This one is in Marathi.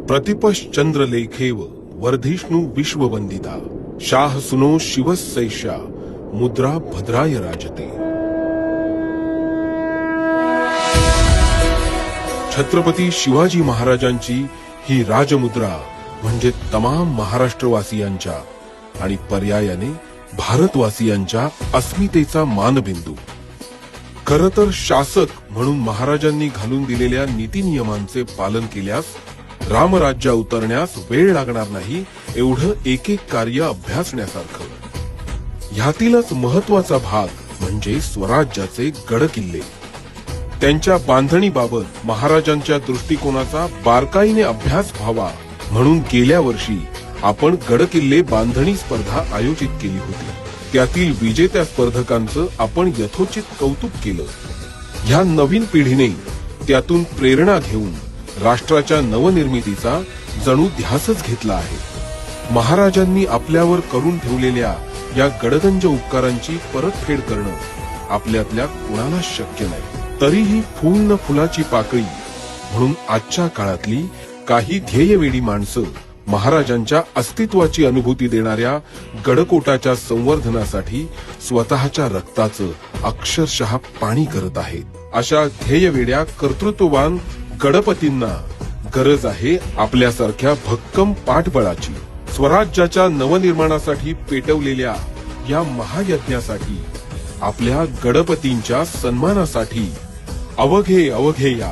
प्रतिपश्चंद्रलेखेव वर्धिष्णु विश्ववंदिता शाह सुनो शिवसैषा मुद्रा भद्राय राजते। छत्रपती शिवाजी महाराजांची ही राजमुद्रा म्हणजे तमाम महाराष्ट्रवासियांच्या आणि पर्यायाने भारतवासियांच्या अस्मितेचा मानबिंदू। खरं तर शासक म्हणून महाराजांनी घालून दिलेल्या नीतिनियमांचे पालन केल्यास रामराज्य उतरण्यास वेळ लागणार नाही एवढं एक एक कार्य अभ्यासण्यासारखं। ह्यातीलच महत्वाचा भाग म्हणजे स्वराज्याचे गडकिल्ले। त्यांच्या बांधणीबाबत महाराजांच्या दृष्टिकोनाचा बारकाईने अभ्यास व्हावा म्हणून गेल्या वर्षी आपण गडकिल्ले बांधणी स्पर्धा आयोजित केली होती। त्यातील विजेत्या स्पर्धकांचं आपण यथोचित कौतुक केलं। ह्या नवीन पिढीने त्यातून प्रेरणा घेऊन राष्ट्राच्या नवनिर्मितीचा जणू ध्यासच घेतला आहे। महाराजांनी आपल्यावर करून ठेवलेल्या या गडगंज उपकारांची परतफेड करणं आपल्यातल्या कुणाला शक्य नाही। तरीही फूल न फुलाची पाकळी म्हणून आजच्या काळातली काही ध्येयवेडी माणसं महाराजांच्या अस्तित्वाची अनुभूती देणाऱ्या गडकोटाच्या संवर्धनासाठी स्वतःच्या रक्ताचं अक्षरशः पाणी करत आहेत। अशा ध्येयवेड्या कर्तृत्ववान गडपतींना गरज आहे आपल्यासारख्या भक्कम पाठबळाची। स्वराज्याच्या नवनिर्माणासाठी पेटवलेल्या या महायज्ञासाठी आपल्या गडपतींच्या सन्मानासाठी अवघे अवघे या